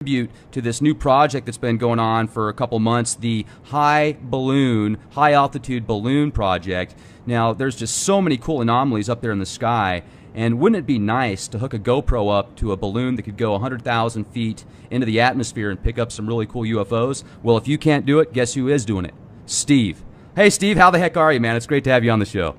tribute to this new project that's been going on for a couple months, the high altitude balloon project. Now, there's just so many cool anomalies up there in the sky, and wouldn't it be nice to hook a GoPro up to a balloon that could go 100,000 feet into the atmosphere and pick up some really cool UFOs? Well, if you can't do it, guess who is doing it? Steve. Hey, Steve, how the heck are you, man? It's great to have you on the show.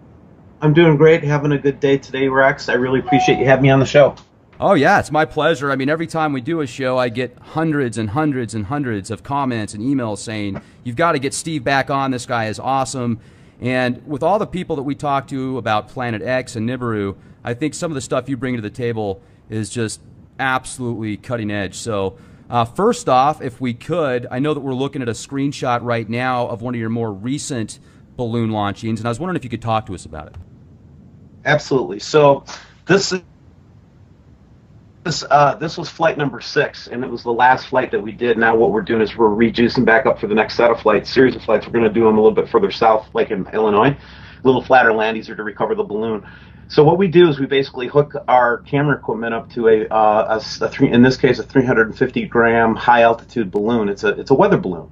I'm doing great, having a good day today, Rex. I really appreciate you having me on the show. Oh, yeah, it's my pleasure. I mean, every time we do a show, I get hundreds and hundreds and hundreds of comments and emails saying, you've got to get Steve back on. This guy is awesome. And with all the people that we talk to about Planet X and Nibiru, I think some of the stuff you bring to the table is just absolutely cutting edge. So first off, if we could, I know that we're looking at a screenshot right now of one of your more recent balloon launchings, and I was wondering if you could talk to us about it. Absolutely. So this was flight number 6, and it was the last flight that we did. Now what we're doing is we're rejuicing back up for the next set of flights, series of flights. We're going to do them a little bit further south, like in Illinois, a little flatter land, easier to recover the balloon. So what we do is we basically hook our camera equipment up to in this case, a 350-gram high-altitude balloon. It's a weather balloon.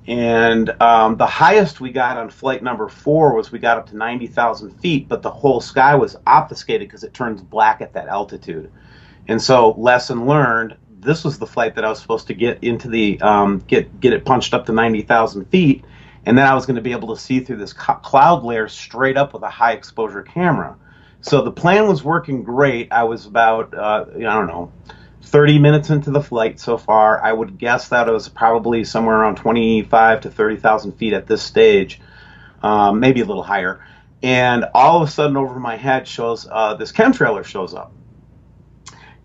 And the highest we got on flight number 4 was we got up to 90,000 feet, but the whole sky was obfuscated because it turns black at that altitude. And so, lesson learned, this was the flight that I was supposed to get into the, get it punched up to 90,000 feet, and then I was going to be able to see through this cloud layer straight up with a high exposure camera. So the plan was working great. I was about, I don't know, 30 minutes into the flight so far. I would guess that it was probably somewhere around 25 to 30,000 feet at this stage, maybe a little higher. And all of a sudden over my head shows, this chemtrailer shows up.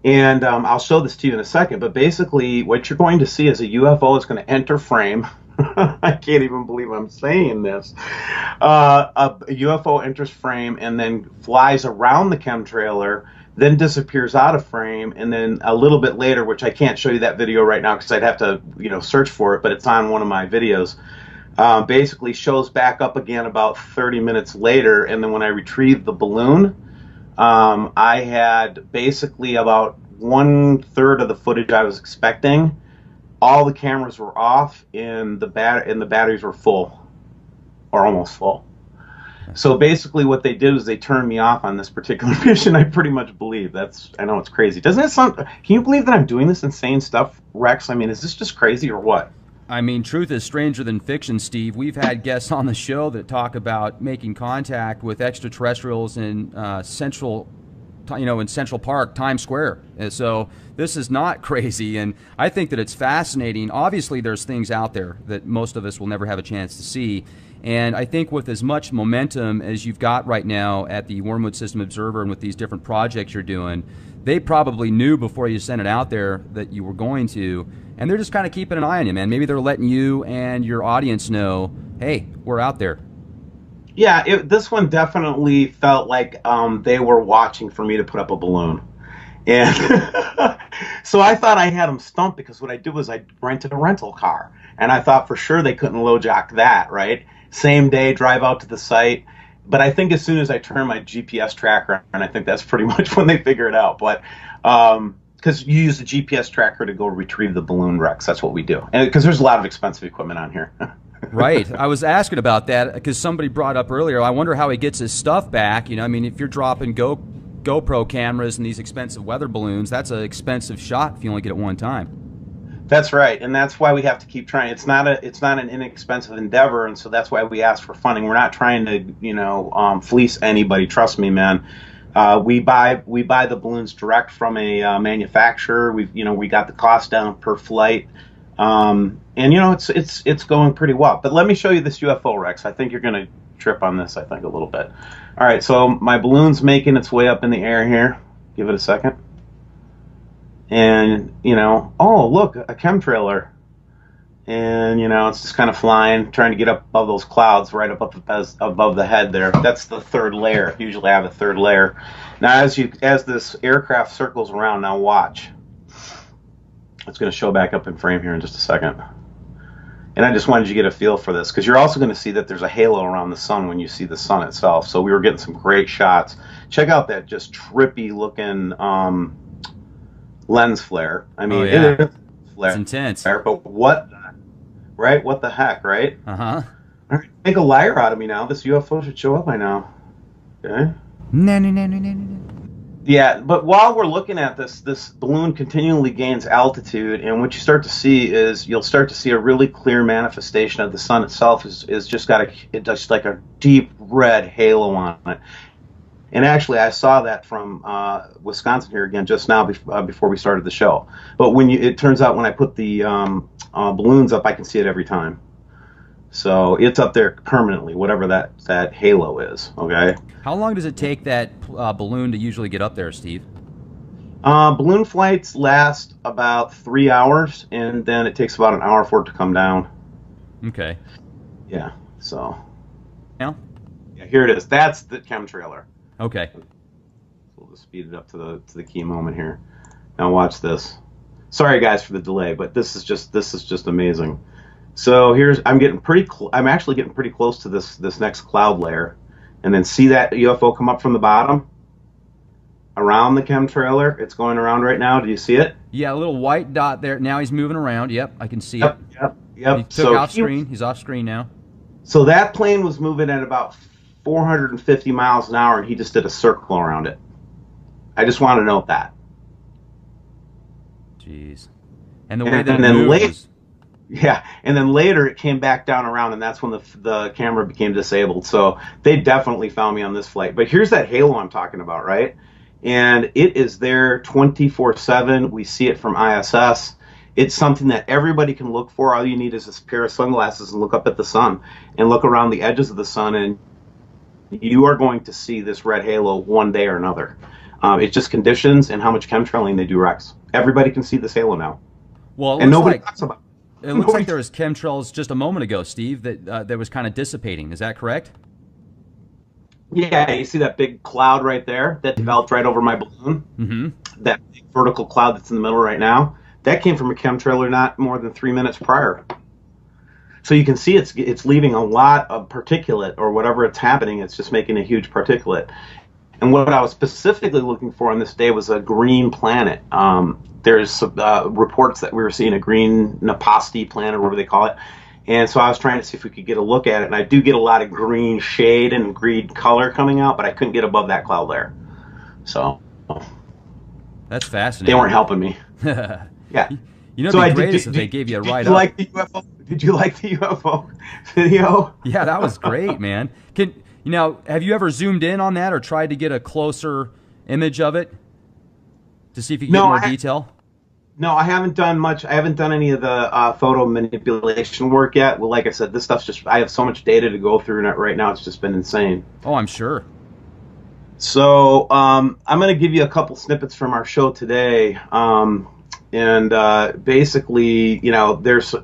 And I'll show this to you in a second, but basically what you're going to see is a UFO is going to enter frame. I can't even believe I'm saying this. A UFO enters frame and then flies around the chemtrailer, then disappears out of frame, and then a little bit later, which I can't show you that video right now because I'd have to, search for it, but it's on one of my videos, basically shows back up again about 30 minutes later, and then when I retrieved the balloon, I had basically about 1/3 of the footage I was expecting. All the cameras were off, and the batteries were full, or almost full. So basically, what they did is they turned me off on this particular mission. I pretty much believe I know it's crazy. Doesn't it sound? Can you believe that I'm doing this insane stuff, Rex? I mean, is this just crazy or what? I mean, truth is stranger than fiction, Steve. We've had guests on the show that talk about making contact with extraterrestrials in Central Park, Times Square. And so this is not crazy, and I think that it's fascinating. Obviously, there's things out there that most of us will never have a chance to see. And I think with as much momentum as you've got right now at the Wormwood System Observer and with these different projects you're doing, they probably knew before you sent it out there that you were going to, and they're just kind of keeping an eye on you, man. Maybe they're letting you and your audience know, hey, we're out there. Yeah, this one definitely felt like they were watching for me to put up a balloon. And so I thought I had them stumped because what I did was I rented a rental car. And I thought for sure they couldn't LoJack that, right? Same day, drive out to the site. But I think as soon as I turn my GPS tracker on, I think that's pretty much when they figure it out. But because you use the GPS tracker to go retrieve the balloon, Rex, that's what we do. And because there's a lot of expensive equipment on here. Right. I was asking about that because somebody brought up earlier, I wonder how he gets his stuff back. I mean, if you're dropping GoPro cameras and these expensive weather balloons, that's an expensive shot if you only get it one time. That's right, and that's why we have to keep trying. It's not an inexpensive endeavor, and so that's why we ask for funding. We're not trying to, fleece anybody. Trust me, man. We buy the balloons direct from a manufacturer. We got the cost down per flight, and it's going pretty well. But let me show you this UFO, Rex. I think you're gonna trip on this. I think a little bit. All right, so my balloon's making its way up in the air here. Give it a second. And, oh, look, a chemtrailer. And, it's just kind of flying, trying to get up above those clouds, right up above the head there. That's the third layer. Usually I have a third layer. Now, as this aircraft circles around, now watch. It's going to show back up in frame here in just a second. And I just wanted you to get a feel for this, because you're also going to see that there's a halo around the sun when you see the sun itself. So we were getting some great shots. Check out that just trippy looking lens flare. I mean, oh, yeah. It is It's flare, intense. but what, right? What the heck, right? Uh-huh. All right, make a liar out of me now. This UFO should show up by now. Okay. No, no, no, no, no, no. Yeah, but while we're looking at this, this balloon continually gains altitude, and what you start to see is you'll start to see a really clear manifestation of the sun itself is just got just like a deep red halo on it. And actually, I saw that from Wisconsin here again just now before we started the show. But it turns out when I put the balloons up, I can see it every time. So it's up there permanently, whatever that halo is. Okay. How long does it take that balloon to usually get up there, Steve? Balloon flights last about 3 hours, and then it takes about an hour for it to come down. Okay. Yeah. So. Now? Yeah, here it is. That's the chemtrailer. Okay. We'll just speed it up to the key moment here. Now watch this. Sorry guys for the delay, but this is just amazing. So I'm actually getting pretty close to this next cloud layer, and then see that UFO come up from the bottom around the chemtrailer. It's going around right now. Do you see it? Yeah, a little white dot there. Now he's moving around. Yep, I can see Yep, it. yep. He took off screen. He's off screen now. So that plane was moving at about 450 miles an hour, and he just did a circle around it. I just want to note that. Jeez. And the way that it moves. Yeah, and then later it came back down around, and that's when the camera became disabled. So they definitely found me on this flight. But here's that halo I'm talking about, right? And it is there 24/7. We see it from ISS. It's something that everybody can look for. All you need is a pair of sunglasses and look up at the sun and look around the edges of the sun, and you are going to see this red halo one day or another. It's just conditions and how much chemtrailing they do, Rex. Everybody can see this halo now. Well, and nobody talks about it. It looks like there was chemtrails just a moment ago, Steve, that was kind of dissipating. Is that correct? Yeah, you see that big cloud right there that developed right over my balloon? Mm-hmm. That big vertical cloud that's in the middle right now? That came from a chemtrailer not more than 3 minutes prior. So you can see it's leaving a lot of particulate, or whatever it's happening, it's just making a huge particulate. And what I was specifically looking for on this day was a green planet. There's reports that we were seeing a green Napasti planet, or whatever they call it. And so I was trying to see if we could get a look at it. And I do get a lot of green shade and green color coming out, but I couldn't get above that cloud layer. So that's fascinating. They weren't helping me. Yeah. You know, the greatest if they gave you a ride up. Like the UFO? Did you like the UFO video? Yeah, that was great, man. Have you ever zoomed in on that or tried to get a closer image of it to see if you can get more detail? No, I haven't done much. I haven't done any of the photo manipulation work yet. Well, like I said, this stuff's just, I have so much data to go through, and right now it's just been insane. Oh, I'm sure. So I'm going to give you a couple snippets from our show today. Basically, there's,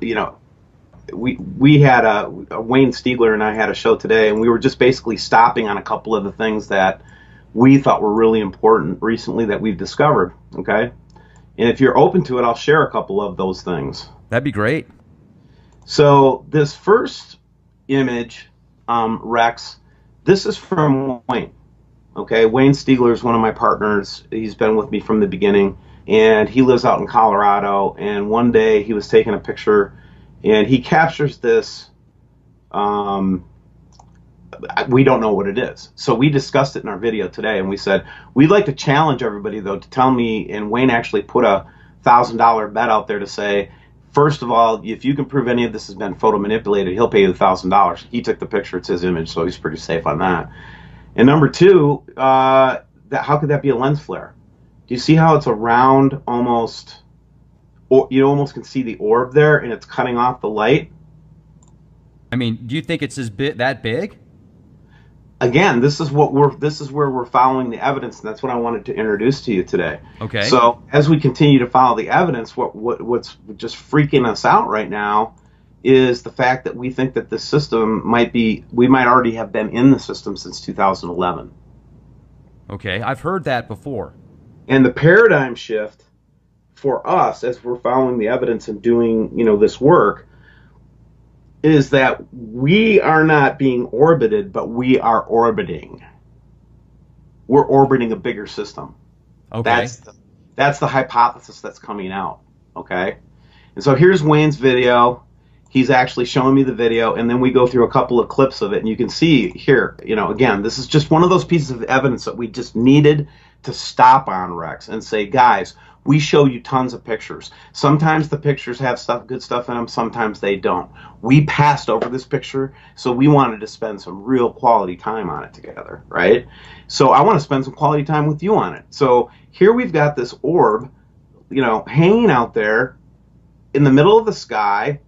we had Wayne Stiegler and I had a show today, and we were just basically stopping on a couple of the things that we thought were really important recently that we've discovered. Okay. And if you're open to it, I'll share a couple of those things. That'd be great. So this first image, Rex, this is from Wayne. Okay. Wayne Stiegler is one of my partners. He's been with me from the beginning, and he lives out in Colorado. And one day he was taking a picture, and he captures this. We don't know what it is. So we discussed it in our video today, and we said, we'd like to challenge everybody, though, to tell me, and Wayne actually put a $1,000 bet out there to say, first of all, if you can prove any of this has been photo manipulated, he'll pay you the $1,000. He took the picture. It's his image, so he's pretty safe on that. And number two, how could that be a lens flare? Do you see how it's around almost, or you almost can see the orb there, and it's cutting off the light? I mean, do you think it's that big? Again, this is where we're following the evidence, and that's what I wanted to introduce to you today. Okay. So as we continue to follow the evidence, what's just freaking us out right now is the fact that we think that this system we might already have been in the system since 2011. Okay, I've heard that before. And the paradigm shift for us, as we're following the evidence and doing this work, is that we are not being orbited, but we are orbiting. We're orbiting a bigger system. Okay. That's the hypothesis that's coming out. Okay. And so here's Wayne's video. He's actually showing me the video, and then we go through a couple of clips of it, and you can see here, again, this is just one of those pieces of evidence that we just needed to stop on, Rex, and say, guys, we show you tons of pictures. Sometimes the pictures have good stuff in them, sometimes they don't. We passed over this picture, so we wanted to spend some real quality time on it together, right? So I want to spend some quality time with you on it. So here we've got this orb, hanging out there in the middle of the sky.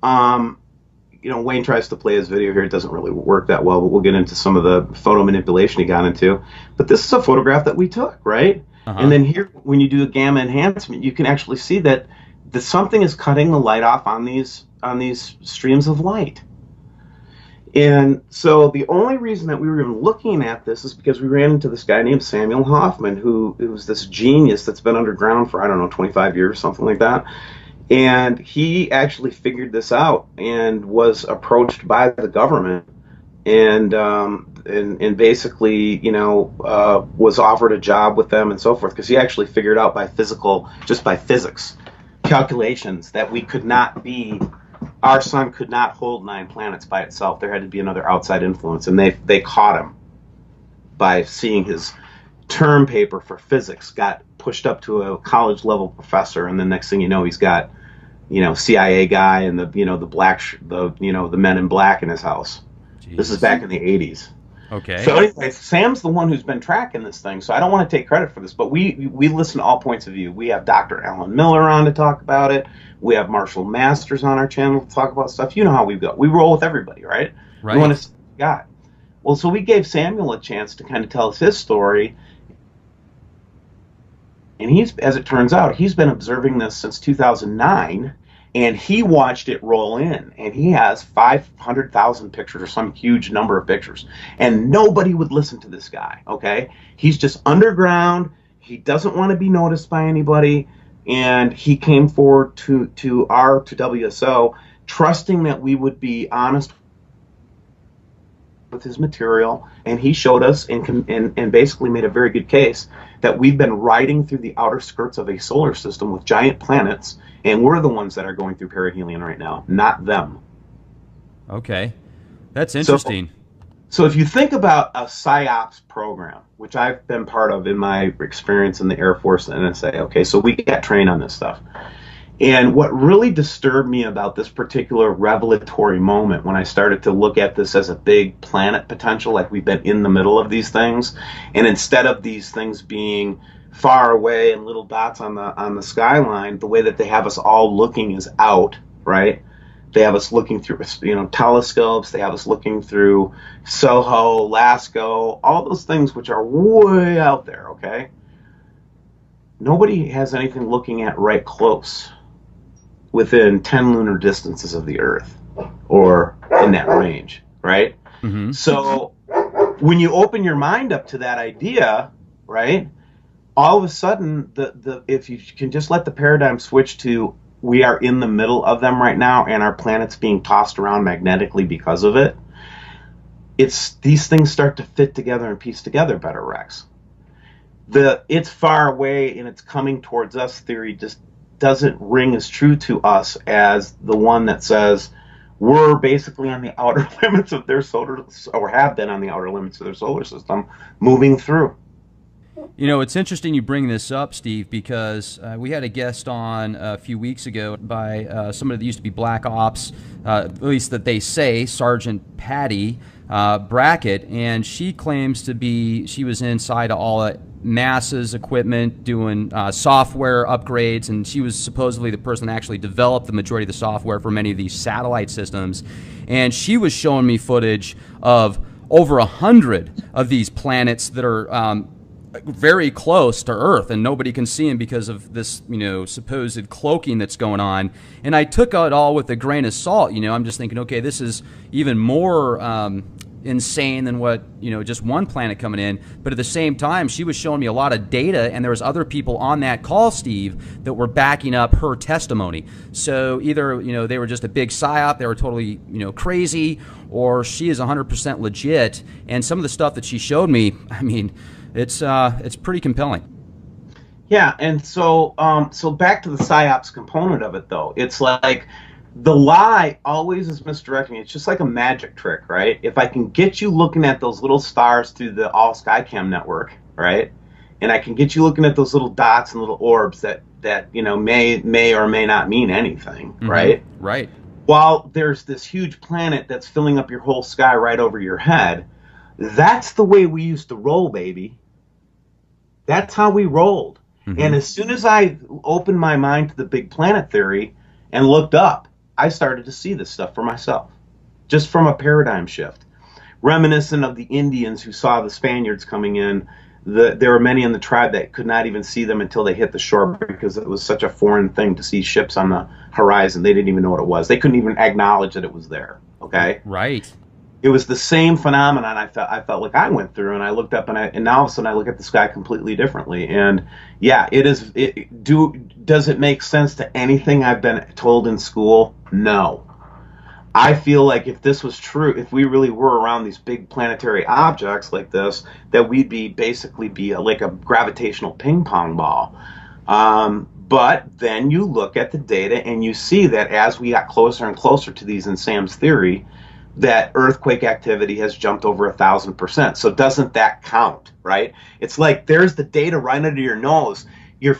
Wayne tries to play his video here. It doesn't really work that well, but we'll get into some of the photo manipulation he got into. But this is a photograph that we took, right? And then here, when you do a gamma enhancement, you can actually see that something is cutting the light off on these streams of light. And so the only reason that we were even looking at this is because we ran into this guy named Samuel Hoffman, who was this genius that's been underground for, I don't know, 25 years, something like that. And he actually figured this out and was approached by the government and basically, was offered a job with them and so forth, because he actually figured out just by physics calculations that our sun could not hold 9 planets by itself. There had to be another outside influence, and they caught him by seeing his term paper for physics got pushed up to a college level professor, and the next thing you know, he's got CIA guy and the men in black in his house. Jeez. This is back in the 80s. Okay. So anyway, Sam's the one who's been tracking this thing, so I don't want to take credit for this, but we listen to all points of view. We have Dr. Alan Miller on to talk about it. We have Marshall Masters on our channel to talk about stuff. You know how we go. We roll with everybody, right? Right. We want to see what we got. Well, so we gave Samuel a chance to kind of tell us his story. And as it turns out, he's been observing this since 2009, and he watched it roll in, and he has 500,000 pictures or some huge number of pictures, and nobody would listen to this guy, okay? He's just underground. He doesn't want to be noticed by anybody, and he came forward to WSO, trusting that we would be honest with his material, and he showed us and basically made a very good case that we've been riding through the outer skirts of a solar system with giant planets, and we're the ones that are going through perihelion right now, not them. Okay, that's interesting. So if you think about a PSYOPs program, which I've been part of in my experience in the Air Force and NSA, okay, so we got trained on this stuff. And what really disturbed me about this particular revelatory moment when I started to look at this as a big planet potential, like we've been in the middle of these things, and instead of these things being far away and little dots on the skyline, the way that they have us all looking is out, right? They have us looking through, telescopes. They have us looking through SOHO, LASCO, all those things which are way out there, okay? Nobody has anything looking at right close within 10 lunar distances of the Earth or in that range, right? Mm-hmm. So when you open your mind up to that idea, right, all of a sudden, if you can just let the paradigm switch to we are in the middle of them right now and our planet's being tossed around magnetically because of it, these things start to fit together and piece together better, Rex. It's far away and it's coming towards us theory just doesn't ring as true to us as the one that says we're basically on the outer limits of their or have been on the outer limits of their solar system moving through. It's interesting you bring this up, Steve, because we had a guest on a few weeks ago by somebody that used to be Black Ops, at least that they say, Sergeant Patty Brackett, and she claims she was inside of all of NASA's equipment doing software upgrades, and she was supposedly the person that actually developed the majority of the software for many of these satellite systems. And she was showing me footage of over 100 of these planets that are very close to Earth, and nobody can see them because of this, supposed cloaking that's going on. And I took it all with a grain of salt. I'm just thinking, okay, this is even more insane than what, just one planet coming in. But at the same time, she was showing me a lot of data, and there was other people on that call, Steve, that were backing up her testimony. So either, they were just a big psyop, they were totally, crazy, or she is 100% legit. And some of the stuff that she showed me, I mean, it's pretty compelling. Yeah, and so back to the psyops component of it, though. It's like the lie always is misdirecting. It's just like a magic trick, right? If I can get you looking at those little stars through the all Skycam network, right? And I can get you looking at those little dots and little orbs that may or may not mean anything, right? Right. While there's this huge planet that's filling up your whole sky right over your head. That's the way we used to roll, baby. That's how we rolled. And Hmm. as soon as I opened my mind to the big planet theory and looked up, I started to see this stuff for myself, just from a paradigm shift. Reminiscent of the Indians who saw the Spaniards coming in, there were many in the tribe that could not even see them until they hit the shore because it was such a foreign thing to see ships on the horizon. They didn't even know what it was. They couldn't even acknowledge that it was there. Okay, Right. it was the same phenomenon I felt like I went through, and I looked up, and now all of a sudden I look at the sky completely differently. And yeah, does it make sense to anything I've been told in school? No. I feel like if this was true, if we really were around these big planetary objects like this, that we'd basically be like a gravitational ping pong ball. But then you look at the data and you see that as we got closer and closer to these in Sam's theory, that earthquake activity has jumped over 1,000%. So doesn't that count, right? It's like there's the data right under your nose. You're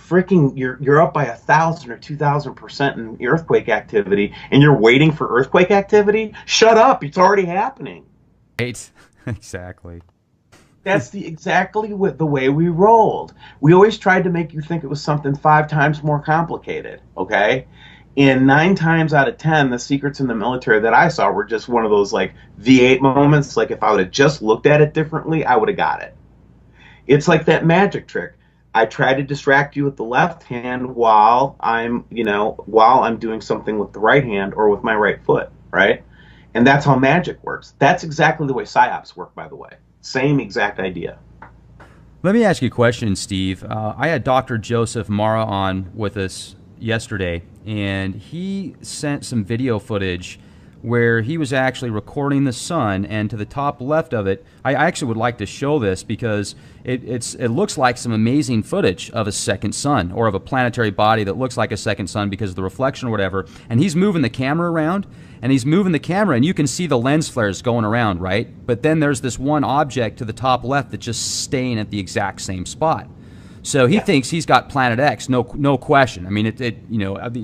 up by 1,000 or 2,000% in earthquake activity, and you're waiting for earthquake activity. Shut up! It's already happening. Right. Exactly. That's exactly the way we rolled. We always tried to make you think it was something 5 times more complicated. Okay, and 9 times out of 10, the secrets in the military that I saw were just one of those like V8 moments. Like if I would have just looked at it differently, I would have got it. It's like that magic trick. I try to distract you with the left hand while I'm doing something with the right hand or with my right foot, right? And that's how magic works. That's exactly the way psyops work, by the way. Same exact idea. Let me ask you a question, Steve. I had Dr. Joseph Mara on with us yesterday, and he sent some video footage where he was actually recording the sun, and to the top left of it, I actually would like to show this because it looks like some amazing footage of a second sun or of a planetary body that looks like a second sun because of the reflection or whatever. And he's moving the camera around, and he's moving the camera, and you can see the lens flares going around, right? But then there's this one object to the top left that's just staying at the exact same spot. So he thinks he's got Planet X, no question. I mean,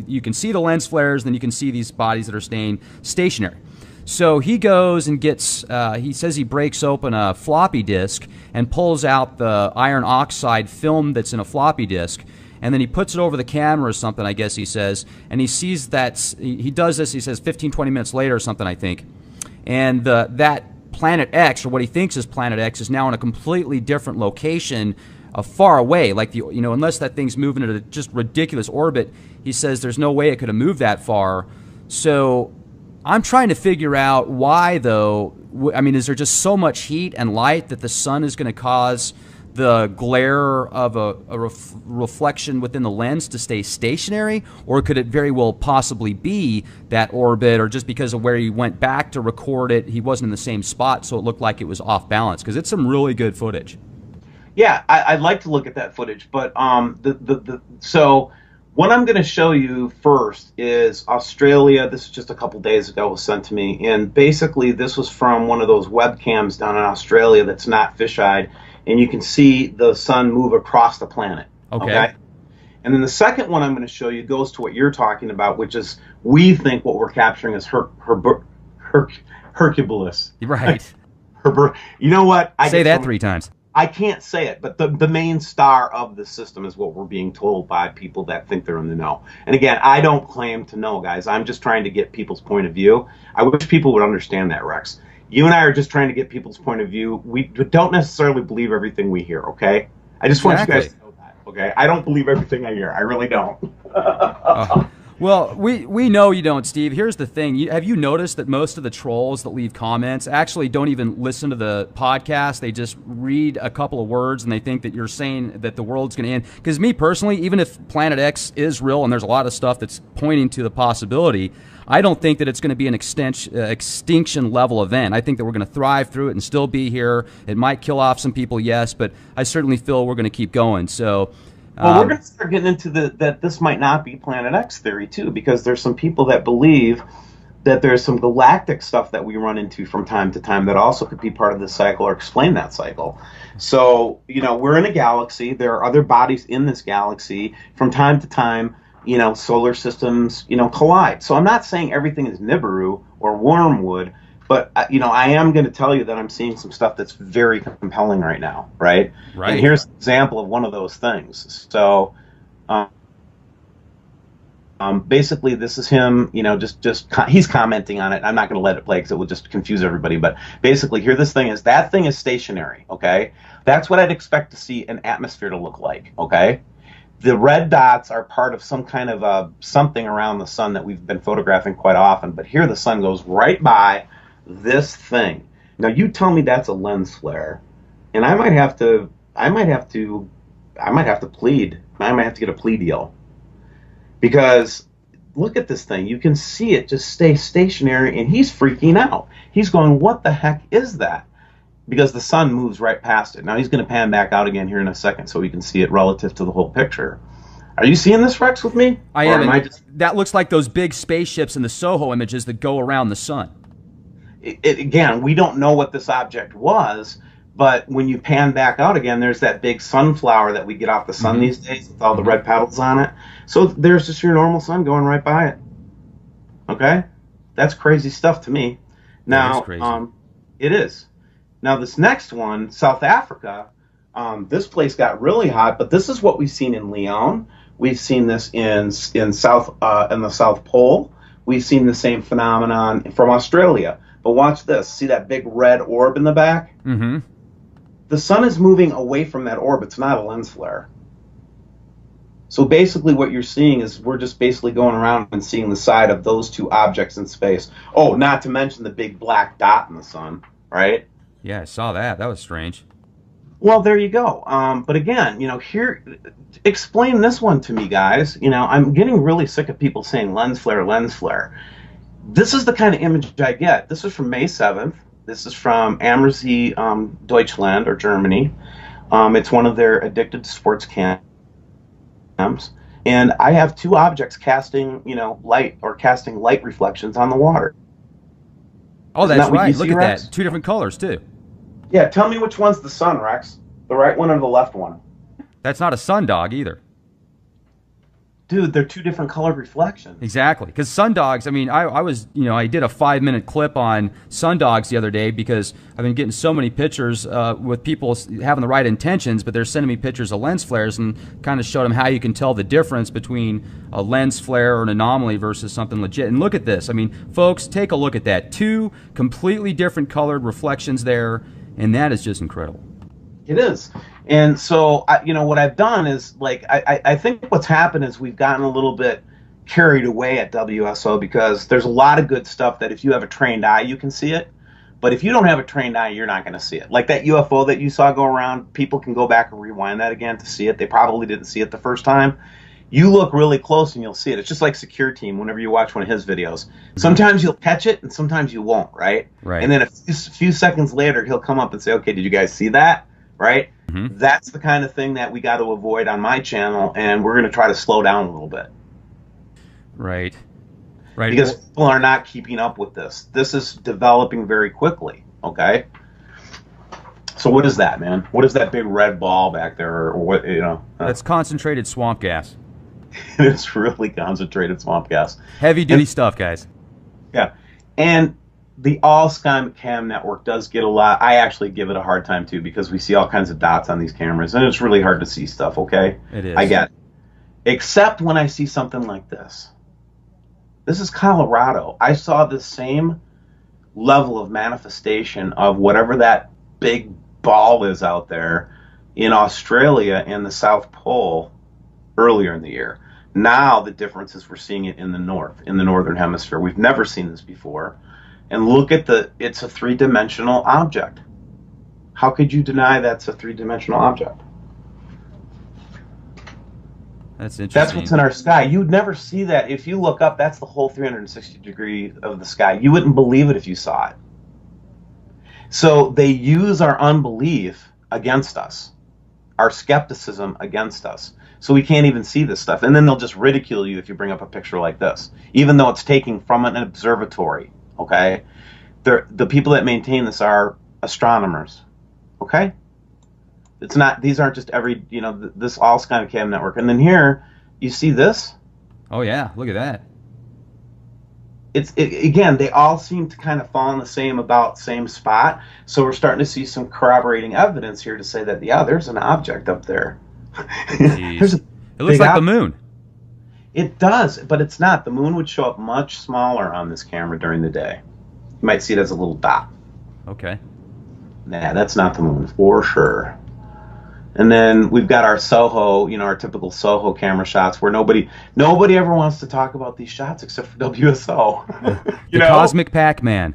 you can see the lens flares, then you can see these bodies that are staying stationary. So he goes and gets, he says he breaks open a floppy disk and pulls out the iron oxide film that's in a floppy disk, and then he puts it over the camera or something, I guess he says, and he sees that, he does this, he says 15, 20 minutes later or something, I think, and that Planet X, or what he thinks is Planet X, is now in a completely different location, far away, like unless that thing's moving at a just ridiculous orbit, he says there's no way it could have moved that far. So I'm trying to figure out why, though. I mean, is there just so much heat and light that the sun is going to cause the glare of a reflection within the lens to stay stationary, or could it very well possibly be that orbit, or just because of where he went back to record it, he wasn't in the same spot, so it looked like it was off balance? Because it's some really good footage. Yeah, I'd like to look at that footage, but so what I'm going to show you first is Australia. This is just a couple days ago, was sent to me, and basically this was from one of those webcams down in Australia that's not fisheye, and you can see the sun move across the planet. Okay. And then the second one I'm going to show you goes to what you're talking about, which is we think what we're capturing is Hercules. Right. You know what? Say that 3 times. I can't say it, but the main star of the system is what we're being told by people that think they're in the know. And again, I don't claim to know, guys. I'm just trying to get people's point of view. I wish people would understand that, Rex. You and I are just trying to get people's point of view. We don't necessarily believe everything we hear, okay? I just want you guys to know that, okay? I don't believe everything I hear. I really don't. Well, we know you don't, Steve. Here's the thing. Have you noticed that most of the trolls that leave comments actually don't even listen to the podcast? They just read a couple of words and they think that you're saying that the world's going to end. Because me personally, even if Planet X is real and there's a lot of stuff that's pointing to the possibility, I don't think that it's going to be an extinction level event. I think that we're going to thrive through it and still be here. It might kill off some people, yes, but I certainly feel we're going to keep going. So Well, we're going to start getting into that this might not be Planet X theory too, because there's some people that believe that there's some galactic stuff that we run into from time to time that also could be part of this cycle or explain that cycle. So, we're in a galaxy. There are other bodies in this galaxy. From time to time, solar systems, collide. So I'm not saying everything is Nibiru or wormwood, but, I am going to tell you that I'm seeing some stuff that's very compelling right now, right? Right. And here's an example of one of those things. So, basically, this is him, he's commenting on it. I'm not going to let it play because it will just confuse everybody. But basically, here this thing is. That thing is stationary, okay? That's what I'd expect to see an atmosphere to look like, okay? The red dots are part of some kind of something around the sun that we've been photographing quite often. But here the sun goes right by this thing. Now, you tell me that's a lens flare, and I might have to plead. I might have to get a plea deal. Because look at this thing. You can see it just stay stationary, and he's freaking out. He's going, what the heck is that? Because the sun moves right past it. Now he's going to pan back out again here in a second so we can see it relative to the whole picture. Are you seeing this, Rex, with me? I am. That looks like those big spaceships in the Soho images that go around the sun. Again, we don't know what this object was, but when you pan back out again, there's that big sunflower that we get off the sun these days with all the red petals on it. So there's just your normal sun going right by it. Okay? That's crazy stuff to me. Now, it is. Now, this next one, South Africa, this place got really hot, but this is what we've seen in Leon. We've seen this in the South Pole. We've seen the same phenomenon from Australia. But watch this. See that big red orb in the back? Mm-hmm. The sun is moving away from that orb. It's not a lens flare. So basically what you're seeing is we're just basically going around and seeing the side of those two objects in space. Oh, not to mention the big black dot in the sun, right? Yeah, I saw that. That was strange. Well, there you go. But again, here, explain this one to me, guys. I'm getting really sick of people saying lens flare, lens flare. This is the kind of image I get. This is from May 7th. This is from Ammersee, Deutschland, or Germany. It's one of their addicted to sports camps. And I have two objects casting, light or casting light reflections on the water. Oh, that's right. Look at that. Two different colors, too. Yeah, tell me which one's the sun, Rex. The right one or the left one? That's not a sundog either. Dude, they're two different colored reflections. Exactly. Because sundogs, I mean, I did a 5-minute clip on sundogs the other day because I've been getting so many pictures with people having the right intentions, but they're sending me pictures of lens flares and kind of showed them how you can tell the difference between a lens flare or an anomaly versus something legit. And look at this. I mean, folks, take a look at that. Two completely different colored reflections there, and that is just incredible. It is. And so, what I've done is, I think what's happened is we've gotten a little bit carried away at WSO because there's a lot of good stuff that if you have a trained eye, you can see it. But if you don't have a trained eye, you're not going to see it. Like that UFO that you saw go around, people can go back and rewind that again to see it. They probably didn't see it the first time. You look really close and you'll see it. It's just like Secure Team whenever you watch one of his videos. Sometimes you'll catch it and sometimes you won't, right? Right. And then a few seconds later, he'll come up and say, okay, did you guys see that? Right? Mm-hmm. That's the kind of thing that we got to avoid on my channel, and we're going to try to slow down a little bit. Right. Right. Because people are not keeping up with this. This is developing very quickly, okay? So what is that, man? What is that big red ball back there? Or what, That's concentrated swamp gas. It's really concentrated swamp gas. Heavy-duty stuff, guys. Yeah. And the all-SkyCam network does get a lot. I actually give it a hard time, too, because we see all kinds of dots on these cameras, and it's really hard to see stuff, okay? It is. I get it. Except when I see something like this. This is Colorado. I saw the same level of manifestation of whatever that big ball is out there in Australia and the South Pole earlier in the year. Now the difference is we're seeing it in the north, in the northern hemisphere. We've never seen this before. And look at it's a three-dimensional object. How could you deny that's a three-dimensional object? That's interesting. That's what's in our sky. You'd never see that. If you look up, that's the whole 360 degree of the sky. You wouldn't believe it if you saw it. So they use our unbelief against us. our skepticism against us. So we can't even see this stuff. And then they'll just ridicule you if you bring up a picture like this, even though it's taken from an observatory, okay? The people that maintain this are astronomers, okay? It's not, these aren't just every, you know, this all Skynacam network. And then here, you see this? Oh, yeah, look at that. Again, they all seem to kind of fall in the same spot. So we're starting to see some corroborating evidence here to say that, yeah, there's an object up there. It looks like the moon. It does, but it's not. The moon would show up much smaller on this camera during the day. You might see it as a little dot. Okay. Nah, that's not the moon for sure. And then we've got our Soho, you know, our typical Soho camera shots where nobody ever wants to talk about these shots except for WSO. The Cosmic Pac-Man.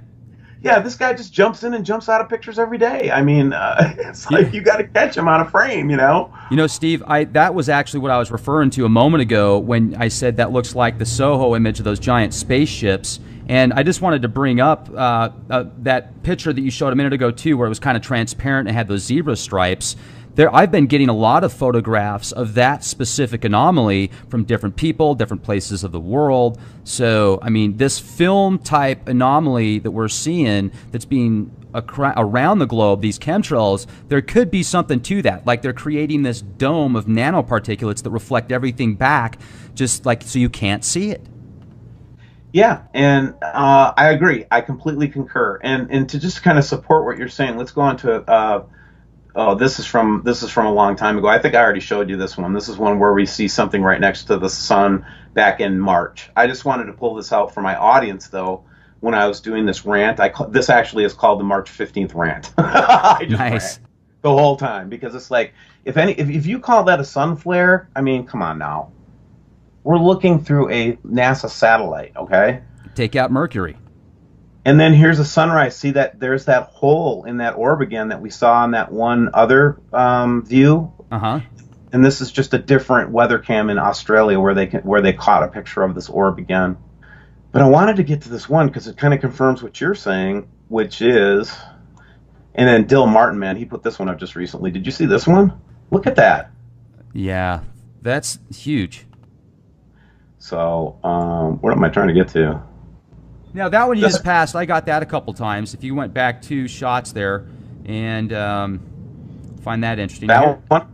Yeah, this guy just jumps in and jumps out of pictures every day. I mean, it's like you got to catch him on a frame, you know? You know, Steve, that was actually what I was referring to a moment ago when I said that looks like the Soho image of those giant spaceships. And I just wanted to bring up that picture that you showed a minute ago, too, where it was kind of transparent and had those zebra stripes. I've been getting a lot of photographs of that specific anomaly from different people, different places of the world. So, I mean, this film-type anomaly that we're seeing that's being around the globe, these chemtrails, there could be something to that. Like they're creating this dome of nanoparticulates that reflect everything back, just like so you can't see it. Yeah, and I agree. I completely concur. And to just kind of support what you're saying, let's go on to oh, this is from a long time ago. I think I already showed you this one. This is one where we see something right next to the sun back in March. I just wanted to pull this out for my audience, though. When I was doing this rant, this actually is called the March 15th rant. I just nice. rant the whole time because it's like if you call that a sun flare, I mean, come on now. We're looking through a NASA satellite, okay? Take out Mercury. And then here's a sunrise. See that there's that hole in that orb again that we saw on that one other view. Uh-huh. And this is just a different weather cam in Australia where they caught a picture of this orb again. But I wanted to get to this one because it kind of confirms what you're saying, which is, and then Dill Martin, man, he put this one up just recently. Did you see this one? Look at that. Yeah, that's huge. So, what am I trying to get to? Now, that one you just passed, I got that a couple times. If you went back 2 shots there and find that interesting. That one?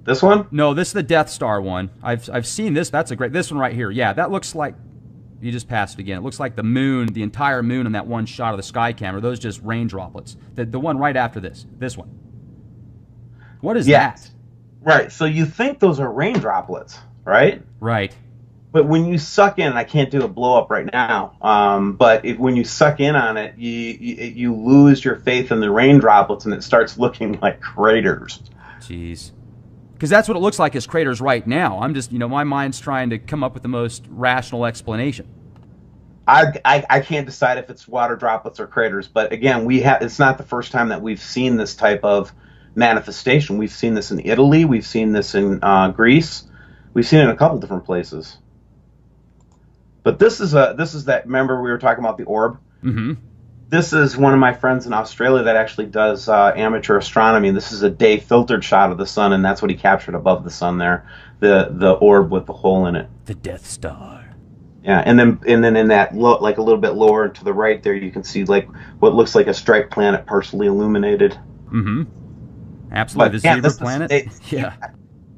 This one? No, this is the Death Star one. I've seen this. That's a great, this one right here. Yeah, that looks like, you just passed it again. It looks like the moon, the entire moon in that one shot of the sky camera. Those just rain droplets. The one right after this one. What is that? Right, so you think those are rain droplets, right? Right. But when you suck in, I can't do a blow up right now. But when you suck in on it, you lose your faith in the rain droplets, and it starts looking like craters. Jeez, because that's what it looks like as craters right now. I'm just, my mind's trying to come up with the most rational explanation. I can't decide if it's water droplets or craters. But again, it's not the first time that we've seen this type of manifestation. We've seen this in Italy. We've seen this in Greece. We've seen it in a couple different places. But this is that. Remember we were talking about the orb. Mm-hmm. This is one of my friends in Australia that actually does amateur astronomy. This is a day filtered shot of the sun, and that's what he captured above the sun there, the orb with the hole in it. The Death Star. Yeah, and then in that like a little bit lower to the right there, you can see like what looks like a striped planet partially illuminated. Mm-hmm. Absolutely, the zebra planet. Yeah.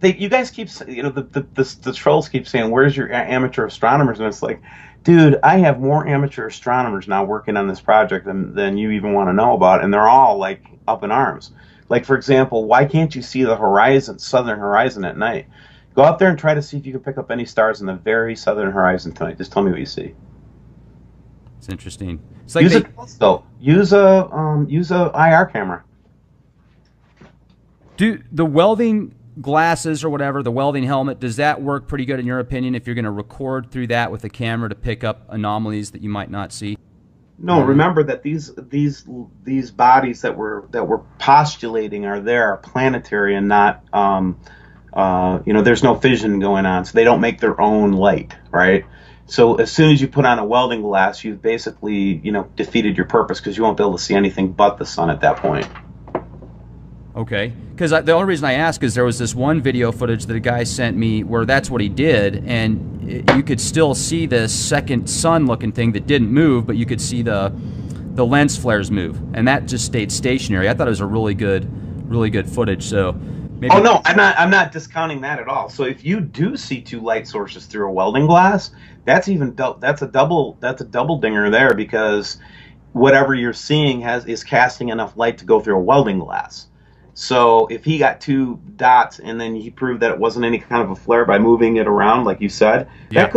You guys keep, the trolls keep saying, "Where's your amateur astronomers?" And it's like, dude, I have more amateur astronomers now working on this project than you even want to know about, and they're all like up in arms. Like, for example, why can't you see the horizon, southern horizon at night? Go out there and try to see if you can pick up any stars in the very southern horizon tonight. Just tell me what you see. It's interesting. It's like use a telescope. Use a IR camera. Do the welding glasses or whatever, the welding helmet, does that work pretty good in your opinion if you're going to record through that with a camera to pick up anomalies that you might not see? No, remember that these bodies that we're postulating are planetary and not there's no fission going on, so they don't make their own light, right? So as soon as you put on a welding glass, you've basically defeated your purpose because you won't be able to see anything but the sun at that point. Okay, because the only reason I ask is there was this one video footage that a guy sent me where that's what he did, and you could still see this second sun-looking thing that didn't move, but you could see the lens flares move, and that just stayed stationary. I thought it was a really good footage. So maybe. Oh no, I'm not discounting that at all. So if you do see two light sources through a welding glass, that's a double dinger there, because whatever you're seeing is casting enough light to go through a welding glass. So if he got two dots and then he proved that it wasn't any kind of a flare by moving it around, like you said, yeah. that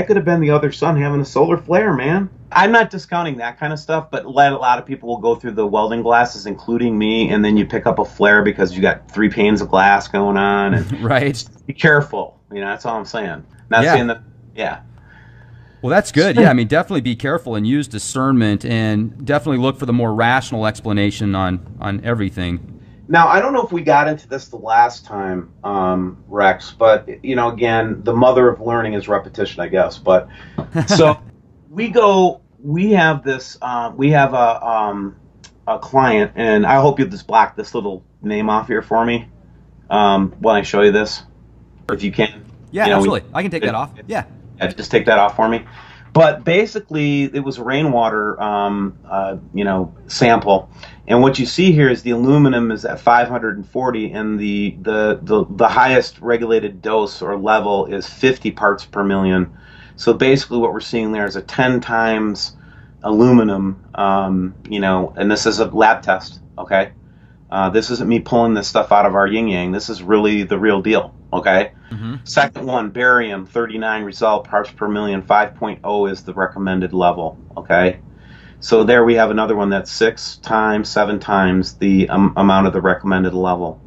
could have been the other sun having a solar flare, man. I'm not discounting that kind of stuff, but a lot of people will go through the welding glasses, including me, and then you pick up a flare because you got 3 panes of glass going on. And right. Be careful. That's all I'm saying. Not saying that. Yeah. Well, that's good. Yeah, I mean, definitely be careful and use discernment, and definitely look for the more rational explanation on everything. Now, I don't know if we got into this the last time, Rex, but, again, the mother of learning is repetition, I guess. But so we have this, we have a client, and I hope you'll just block this little name off here for me when I show you this, if you can. Yeah, absolutely. I can take that off. Yeah. Just take that off for me. But basically, it was a rainwater, sample, and what you see here is the aluminum is at 540, and the highest regulated dose or level is 50 parts per million. So basically, what we're seeing there is a 10 times aluminum, and this is a lab test. Okay, this isn't me pulling this stuff out of our yin yang. This is really the real deal. Okay. Mm-hmm. Second one, barium, 39 result parts per million, 5.0 is the recommended level. Okay, so there we have another one that's 6 times, 7 times the amount of the recommended level.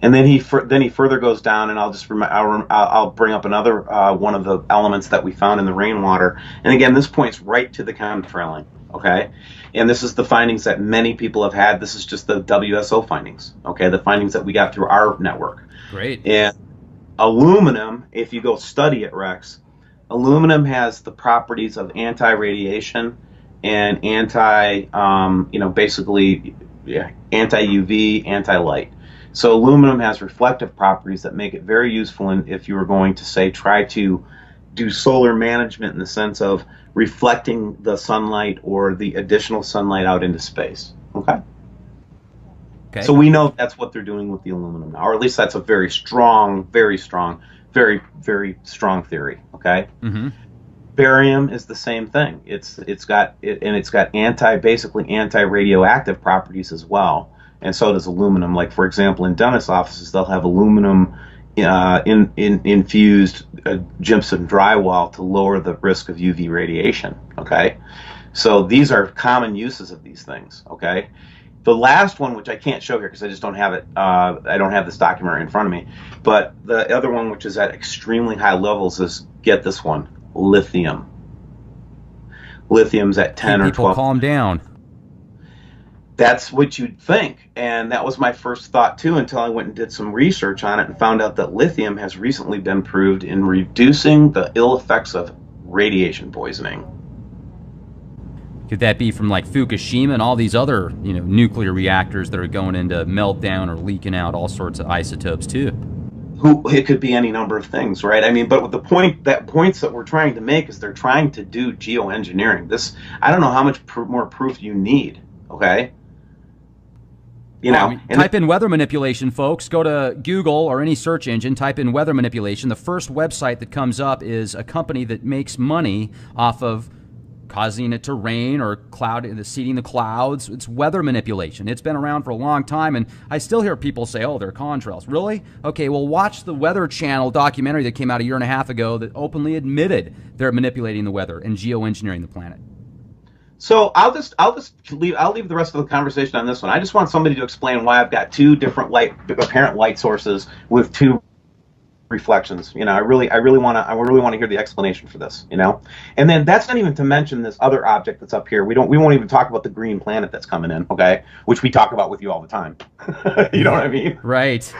And then he further goes down, and I'll bring up another one of the elements that we found in the rainwater. And again, this points right to the chemtrailing. Okay, and this is the findings that many people have had. This is just the WSO findings. Okay, the findings that we got through our network. Great. And aluminum, if you go study it, Rex, aluminum has the properties of anti-radiation and anti-UV, anti-light. So aluminum has reflective properties that make it very useful if you were going to, say, try to do solar management in the sense of reflecting the sunlight or the additional sunlight out into space. Okay? Okay. So we know that's what they're doing with the aluminum now, or at least that's a very, very strong theory. Okay. Mm-hmm. Barium is the same thing. It's got basically anti-radioactive properties as well, and so does aluminum. Like, for example, in dentist offices, they'll have aluminum infused gypsum drywall to lower the risk of UV radiation. Okay, so these are common uses of these things. Okay. The last one, which I can't show here because I just don't have it, I don't have this document in front of me, but the other one, which is at extremely high levels, is, get this one, lithium. Lithium's at 10 or 12. Calm down. That's what you'd think, and that was my first thought too, until I went and did some research on it and found out that lithium has recently been proved in reducing the ill effects of radiation poisoning. Could that be from like Fukushima and all these other, nuclear reactors that are going into meltdown or leaking out all sorts of isotopes too? It could be any number of things, right? I mean, but with the points that we're trying to make is they're trying to do geoengineering. I don't know how much more proof you need. Okay. Type in weather manipulation, folks. Go to Google or any search engine, type in weather manipulation. The first website that comes up is a company that makes money off of causing it to rain or seeding the clouds. It's weather manipulation. It's been around for a long time, and I still hear people say, oh, they're contrails. Really? Okay, well, watch the Weather Channel documentary that came out a year and a half ago that openly admitted they're manipulating the weather and geoengineering the planet. So I'll leave the rest of the conversation on this one. I just want somebody to explain why I've got two different apparent light sources with two reflections. I really want to hear the explanation for this. And then that's not even to mention this other object that's up here. We won't even talk about the green planet that's coming in. Okay, which we talk about with you all the time. You know what I mean? Right.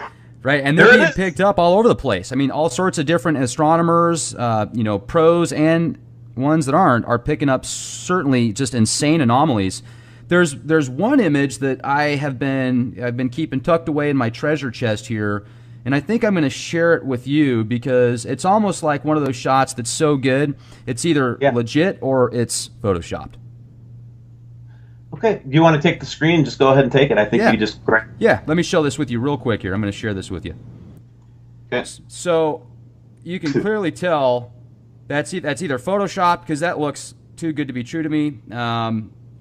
And they're being picked up all over the place. I mean, all sorts of different astronomers, pros and ones that are picking up certainly just insane anomalies. There's one image that I've been keeping tucked away in my treasure chest here, and I think I'm going to share it with you because it's almost like one of those shots that's so good it's either legit or it's photoshopped. Okay, do you want to take the screen? Just go ahead and take it. I think you just correct. Yeah, let me show this with you real quick here. I'm going to share this with you. Okay. So you can clearly tell that's either photoshopped because that looks too good to be true to me,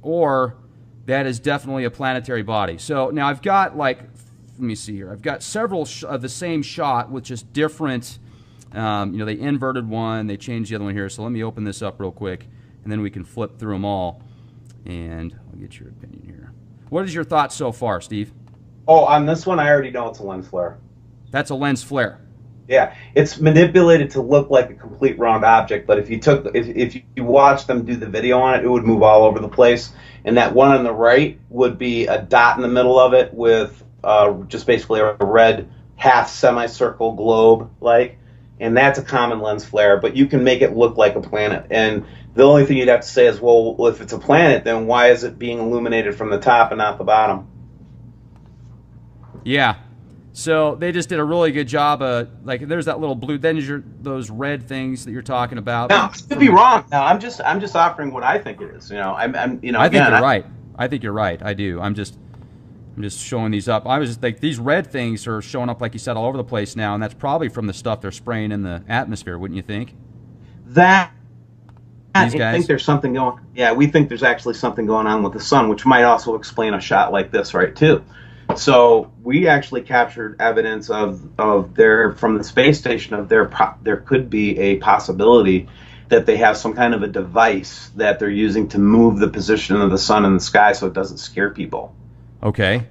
or that is definitely a planetary body. So now I've got let me see here. I've got several of the same shot with just different, they inverted one, they changed the other one here. So let me open this up real quick, and then we can flip through them all, and I'll get your opinion here. What is your thoughts so far, Steve? Oh, on this one, I already know it's a lens flare. That's a lens flare. Yeah, it's manipulated to look like a complete round object, but if you watch them do the video on it, it would move all over the place. And that one on the right would be a dot in the middle of it with just basically a red half semicircle globe, and that's a common lens flare, but you can make it look like a planet. And the only thing you'd have to say is, well, if it's a planet, then why is it being illuminated from the top and not the bottom? Yeah. So they just did a really good job of, there's that little blue, then there's those red things that you're talking about. No, I could be wrong. No, I'm just offering what I think it is. I think you're right. I think you're right. I do. I'm just showing these up. I was just these red things are showing up, like you said, all over the place now, and that's probably from the stuff they're spraying in the atmosphere, wouldn't you think? I think there's something going. Yeah, we think there's actually something going on with the sun, which might also explain a shot like this, right? Too. So we actually captured evidence of their from the space station of there could be a possibility that they have some kind of a device that they're using to move the position of the sun in the sky so it doesn't scare people. Okay.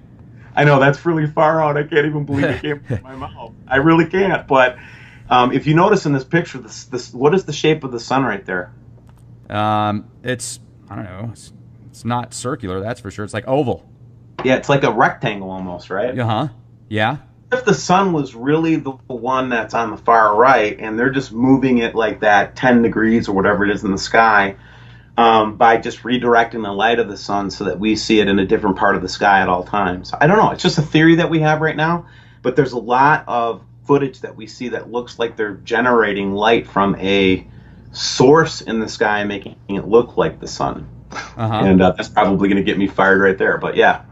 I know that's really far out. I can't even believe it came from my mouth. I really can't. But if you notice in this picture, this what is the shape of the sun right there? It's I don't know. It's not circular, that's for sure. It's like oval. Yeah, it's like a rectangle almost, right? Uh-huh. Yeah. If the sun was really the one that's on the far right, and they're just moving it like that 10 degrees or whatever it is in the sky, by just redirecting the light of the sun so that we see it in a different part of the sky at all times. I don't know. It's just a theory that we have right now, but there's a lot of footage that we see that looks like they're generating light from a source in the sky, making it look like the sun. Uh-huh. And that's probably going to get me fired right there, but yeah.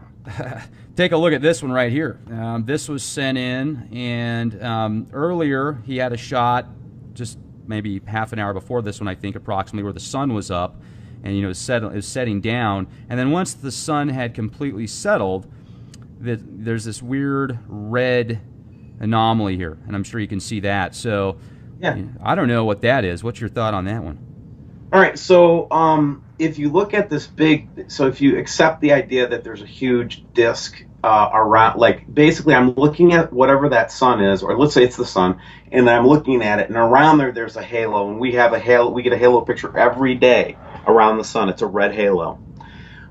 Take a look at this one right here. This was sent in, and earlier he had a shot just maybe half an hour before this one, I think, approximately, where the sun was up and it was setting down. And then once the sun had completely settled, there's this weird red anomaly here, and I'm sure you can see that. So yeah, I don't know what that is. What's your thought on that one? All right, so if you look at this if you accept the idea that there's a huge disk around, basically I'm looking at whatever that sun is, or let's say it's the sun, and I'm looking at it, and around there's a halo, and we get a halo picture every day around the sun. It's a red halo.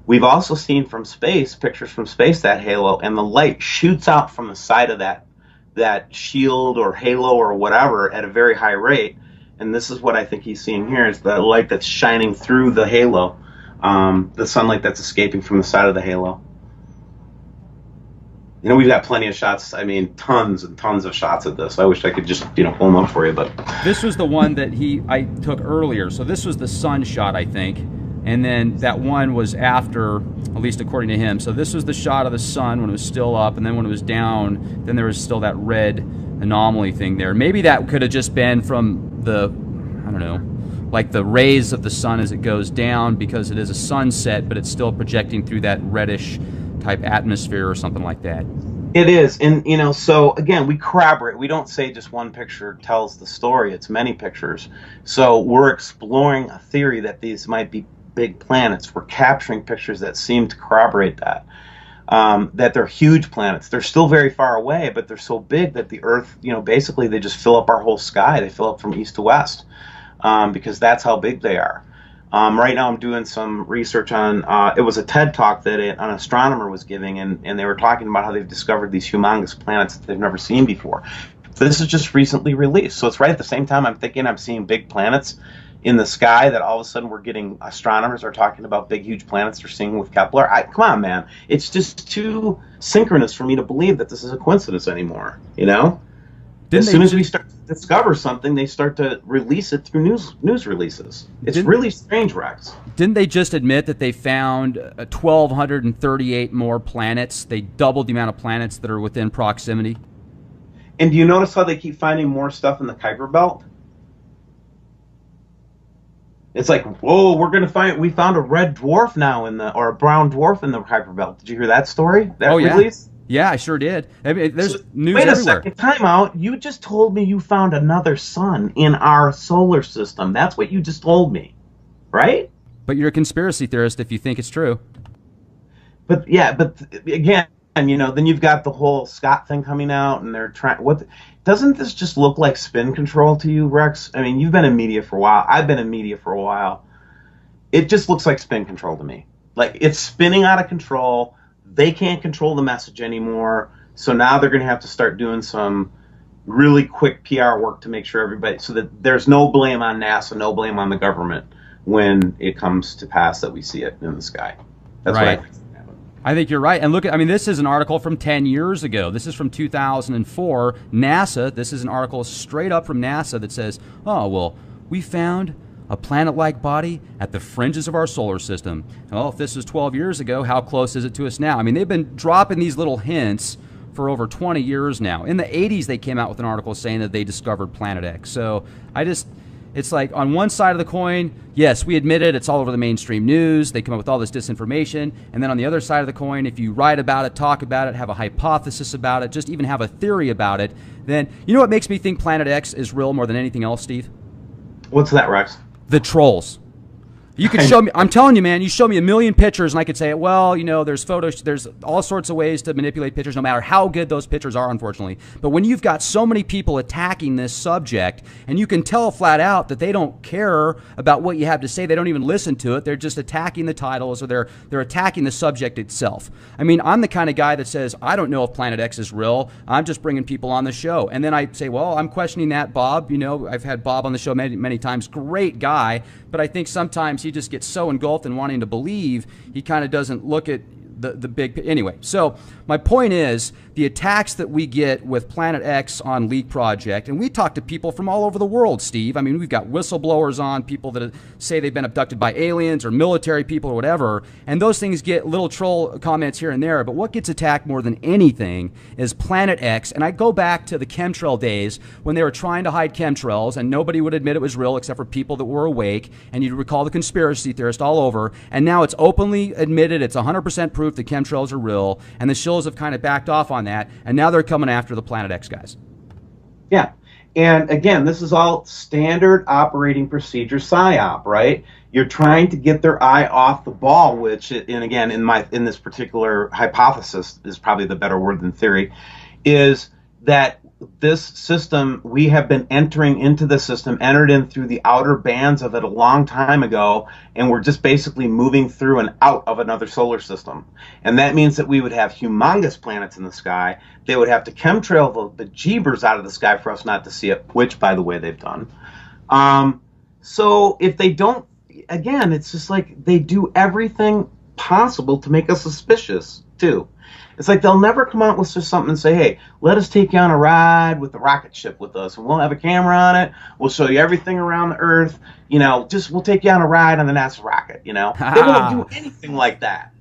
We've also seen pictures from space, that halo, and the light shoots out from the side of that shield or halo or whatever at a very high rate. And this is what I think he's seeing here, is the light that's shining through the halo, the sunlight that's escaping from the side of the halo. We've got plenty of shots, tons and tons of shots of this. I wish I could just, pull them up for you, but... This was the one that I took earlier, so this was the sun shot, I think, and then that one was after, at least according to him. So this was the shot of the sun when it was still up, and then when it was down, then there was still that red anomaly thing there. Maybe that could have just been from the, I don't know, the rays of the sun as it goes down, because it is a sunset, but it's still projecting through that reddish type atmosphere or something like that. It is, and so again, we corroborate. We don't say just one picture tells the story. It's many pictures. So we're exploring a theory that these might be big planets. We're capturing pictures that seem to corroborate that. That they're huge planets. They're still very far away, but they're so big that the Earth, basically they just fill up our whole sky. They fill up from east to west, because that's how big they are. Right now I'm doing some research on, it was a TED talk that an astronomer was giving, and they were talking about how they've discovered these humongous planets that they've never seen before. This is just recently released, so it's right at the same time I'm thinking I'm seeing big planets. in the sky that all of a sudden we're getting astronomers are talking about big, huge planets they're seeing with Kepler. Come on, man. It's just too synchronous for me to believe that this is a coincidence anymore, you know? Didn't As they soon as ju- we start to discover something, they start to release it through news releases. It's didn't really strange, Rex. didn't they just admit that they found 1,238 more planets? They doubled the amount of planets that are within proximity. And do you notice how they keep finding more stuff in the Kuiper Belt? It's like, whoa, we found a red dwarf now or a brown dwarf in the Kuiper Belt. Did you hear that story? That Oh yeah, release? yeah, I sure did. I mean, there's news Wait a everywhere. second, time out. You just told me you found another sun in our solar system. That's what you just told me, right? But you're a conspiracy theorist if you think it's true. But yeah, but again, then you've got the whole Scott thing coming out, and they're trying. Doesn't this just look like spin control to you, Rex? I mean, you've been in media for a while. I've been in media for a while. It just looks like spin control to me. Like it's spinning out of control. They can't control the message anymore. So now they're going to have to start doing some really quick PR work to make sure everybody, so that there's no blame on NASA, no blame on the government when it comes to pass that we see it in the sky. That's Right. what I think. I think you're right. And look, I mean, this is an article from 10 years ago. This is from 2004. NASA, this is an article straight up from NASA that says, oh, well, we found a planet-like body at the fringes of our solar system. Well, if this was 12 years ago, how close is it to us now? I mean, they've been dropping these little hints for over 20 years now. In the 80s, they came out with an article saying that they discovered Planet X. So it's like on one side of the coin, yes, we admit it, it's all over the mainstream news. They come up with all this disinformation. And then on the other side of the coin, if you write about it, talk about it, have a hypothesis about it, just even have a theory about it, then you know what makes me think Planet X is real more than anything else, Steve? What's that, Rex? The trolls. You could show me, I'm telling you, man, you show me a million pictures and I could say, well, there's photos, there's all sorts of ways to manipulate pictures, no matter how good those pictures are, unfortunately. But when you've got so many people attacking this subject, and you can tell flat out that they don't care about what you have to say, they don't even listen to it, they're just attacking the titles, or they're attacking the subject itself. I mean, I'm the kind of guy that says, I don't know if Planet X is real, I'm just bringing people on the show. And then I say, well, I'm questioning that, Bob. I've had Bob on the show many, many times, great guy, but I think sometimes he just gets so engulfed in wanting to believe, he kind of doesn't look at the big. Anyway, so my point is, the attacks that we get with Planet X on Leak Project, and we talk to people from all over the world, Steve. I mean, we've got whistleblowers on, people that say they've been abducted by aliens or military people or whatever, and those things get little troll comments here and there, but what gets attacked more than anything is Planet X. And I go back to the chemtrail days when they were trying to hide chemtrails and nobody would admit it was real except for people that were awake, and you'd recall the conspiracy theorists all over, and now it's openly admitted, it's 100% proof the chemtrails are real, and the shills have kind of backed off on that, and now they're coming after the Planet X guys. Yeah. And again, this is all standard operating procedure PSYOP, right? You're trying to get their eye off the ball, which, and again, in this particular hypothesis is probably the better word than theory, is that this system, we have been entering into the system, entered in through the outer bands of it a long time ago, and we're just basically moving through and out of another solar system. And that means that we would have humongous planets in the sky. They would have to chemtrail the jeebers out of the sky for us not to see it, which, by the way, they've done. So if they don't, again, it's just like they do everything possible to make us suspicious, too. It's like they'll never come out with just something and say, hey, let us take you on a ride with the rocket ship with us, and we'll have a camera on it. We'll show you everything around the Earth. We'll take you on a ride on the NASA rocket, They won't do anything like that,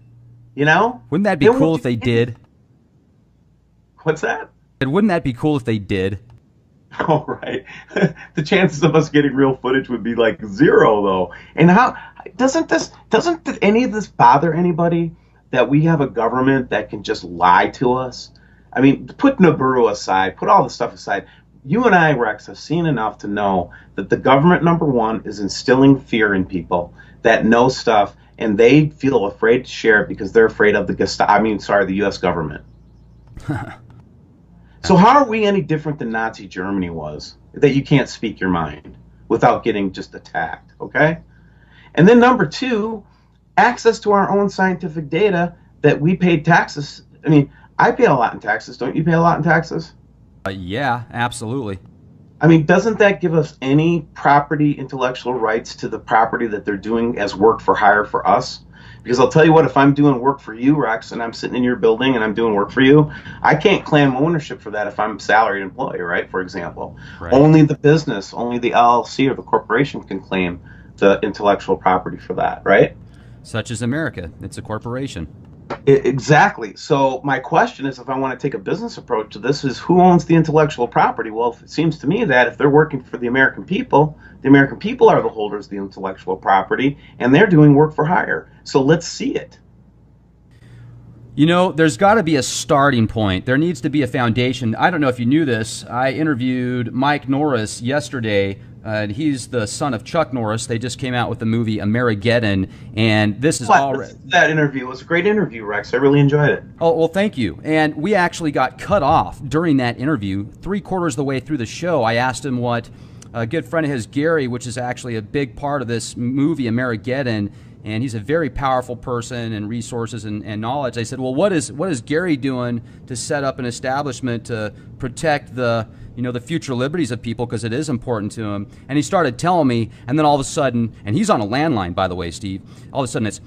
Wouldn't that be cool if they did? What's that? And wouldn't that be cool if they did? Oh, right. The chances of us getting real footage would be like zero, though. And how doesn't any of this bother anybody? That we have a government that can just lie to us? I mean, put Nibiru aside, put all the stuff aside. You and I, Rex, have seen enough to know that the government, number one, is instilling fear in people that know stuff, and they feel afraid to share it because they're afraid of the U.S. government. So how are we any different than Nazi Germany was, that you can't speak your mind without getting just attacked, okay? And then number two, access to our own scientific data that we paid taxes. I mean, I pay a lot in taxes. Don't you pay a lot in taxes? Yeah, absolutely. I mean, doesn't that give us any property intellectual rights to the property that they're doing as work for hire for us? Because I'll tell you what, if I'm doing work for you, Rex, and I'm sitting in your building and I'm doing work for you, I can't claim ownership for that if I'm a salaried employee, right? For example, Right. only the business, only the LLC or the corporation can claim the intellectual property for that, right? Such as America. It's a corporation. Exactly. So my question is, if I want to take a business approach to this, is who owns the intellectual property? Well, it seems to me that if they're working for the American people are the holders of the intellectual property, and they're doing work for hire. So let's see it. You know, there's got to be a starting point. There needs to be a foundation. I don't know if you knew this. I interviewed Mike Norris yesterday. He's the son of Chuck Norris. They just came out with the movie Amerigeddon, and this is already... That interview was a great interview, Rex. I really enjoyed it. Oh, well, thank you. And we actually got cut off during that interview. 3/4 of the way through the show, I asked him what a good friend of his, Gary, which is actually a big part of this movie, Amerigeddon, and he's a very powerful person and resources and knowledge. I said, well, what is Gary doing to set up an establishment to protect the future liberties of people, because it is important to him? And he started telling me, and then all of a sudden, and he's on a landline, by the way, Steve, all of a sudden it's...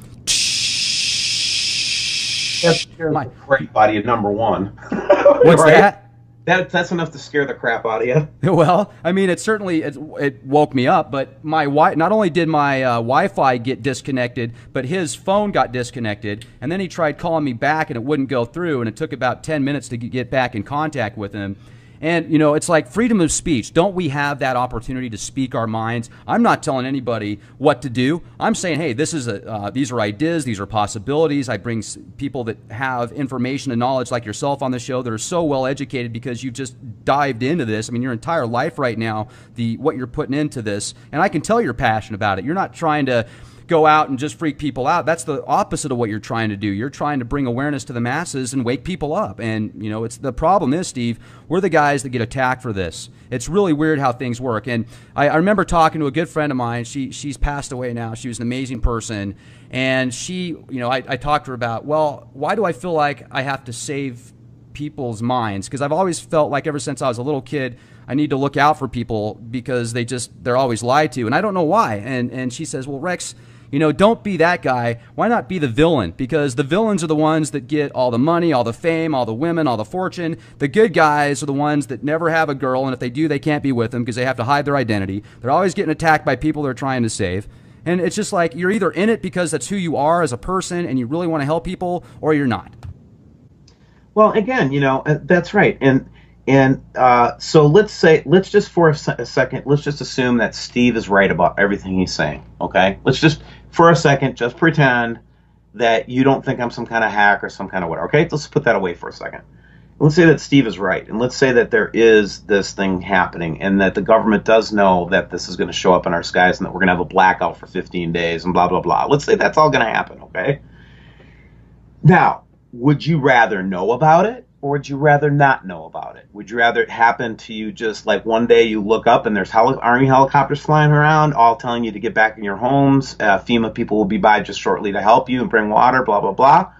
That's my great body of number one. What's right? that? That's enough to scare the crap out of you. Well, I mean, it woke me up, but not only did my Wi-Fi get disconnected, but his phone got disconnected, and then he tried calling me back, and it wouldn't go through, and it took about 10 minutes to get back in contact with him. And, it's like freedom of speech. Don't we have that opportunity to speak our minds? I'm not telling anybody what to do. I'm saying, hey, these are ideas, these are possibilities. I bring people that have information and knowledge like yourself on the show that are so well educated because you've just dived into this. I mean, your entire life right now, what you're putting into this, and I can tell you're passionate about it. You're not trying to go out and just freak people out. That's the opposite of what you're trying to do. You're trying to bring awareness to the masses and wake people up. And, it's the problem is, Steve, we're the guys that get attacked for this. It's really weird how things work. And I remember talking to a good friend of mine. She's passed away now. She was an amazing person. And she, I talked to her about, well, why do I feel like I have to save people's minds? Because I've always felt like ever since I was a little kid, I need to look out for people because they're always lied to. And I don't know why. And she says, well, Rex, don't be that guy. Why not be the villain? Because the villains are the ones that get all the money, all the fame, all the women, all the fortune. The good guys are the ones that never have a girl, and if they do, they can't be with them because they have to hide their identity. They're always getting attacked by people they're trying to save. And it's just like you're either in it because that's who you are as a person and you really want to help people, or you're not. Well, again, that's right. And so let's just for a second, let's just assume that Steve is right about everything he's saying, okay? Let's just, for a second, just pretend that you don't think I'm some kind of hack or some kind of whatever, okay? Let's put that away for a second. Let's say that Steve is right, and let's say that there is this thing happening and that the government does know that this is going to show up in our skies and that we're going to have a blackout for 15 days and blah, blah, blah. Let's say that's all going to happen, okay? Now, would you rather know about it? Or would you rather not know about it? Would you rather it happen to you just like one day you look up and there's Army helicopters flying around all telling you to get back in your homes, FEMA people will be by just shortly to help you and bring water, blah, blah, blah.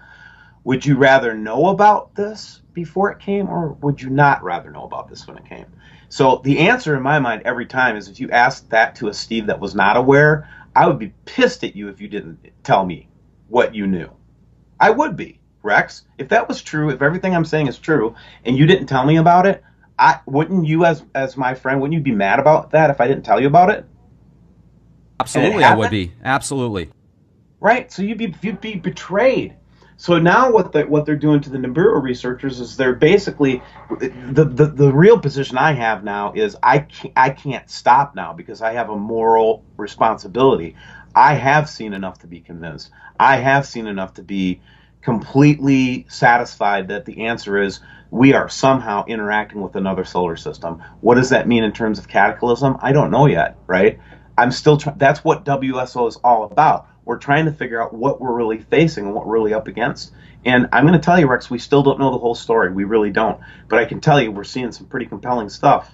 Would you rather know about this before it came, or would you not rather know about this when it came? So the answer in my mind every time is if you asked that to a Steve that was not aware, I would be pissed at you if you didn't tell me what you knew. I would be. Rex, if that was true, if everything I'm saying is true, and you didn't tell me about it, wouldn't you, as my friend, wouldn't you be mad about that if I didn't tell you about it? Absolutely, I would be. Absolutely. Right. So you'd be betrayed. So now what they're doing to the Nibiru researchers is they're basically the real position I have now is I can't stop now because I have a moral responsibility. I have seen enough to be convinced. I have seen enough to be completely satisfied that the answer is we are somehow interacting with another solar system. What does that mean in terms of cataclysm? I don't know yet, right? I'm still that's what WSO is all about. We're trying to figure out what we're really facing and what we're really up against. And I'm going to tell you, Rex, we still don't know the whole story. We really don't. But I can tell you we're seeing some pretty compelling stuff.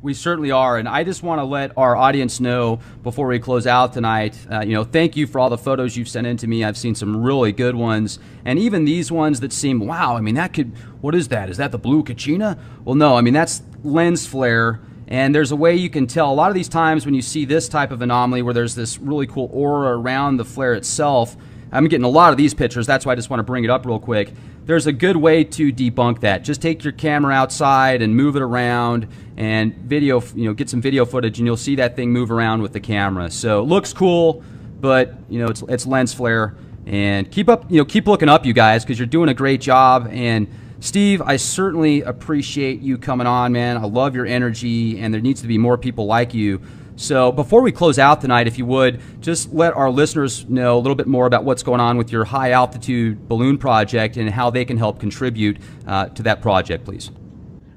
We certainly are, and I just want to let our audience know before we close out tonight, thank you for all the photos you've sent in to me. I've seen some really good ones, and even these ones that seem, wow, I mean, what is that? Is that the blue Kachina? Well, no, I mean, that's lens flare, And there's a way you can tell. A lot of these times when you see this type of anomaly where there's this really cool aura around the flare itself, I'm getting a lot of these pictures, that's why I just want to bring it up real quick. There's a good way to debunk that. Just take your camera outside and move it around and video, get some video footage, and you'll see that thing move around with the camera. So it looks cool, but it's lens flare. And keep looking up, you guys, because you're doing a great job. And Steve, I certainly appreciate you coming on, man. I love your energy, and there needs to be more people like you. So before we close out tonight, if you would, just let our listeners know a little bit more about what's going on with your high altitude balloon project and how they can help contribute to that project, please.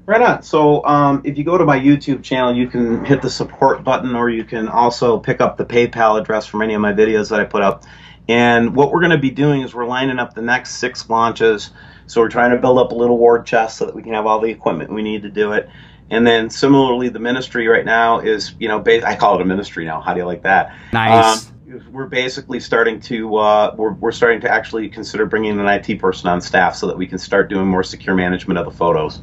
Right on. So if you go to my YouTube channel, you can hit the support button, or you can also pick up the PayPal address from any of my videos that I put up. And what we're going to be doing is we're lining up the next 6 launches. So we're trying to build up a little war chest so that we can have all the equipment we need to do it. And then similarly, the ministry right now is, I call it a ministry now. How do you like that? Nice. We're basically starting to we're starting to actually consider bringing an IT person on staff so that we can start doing more secure management of the photos.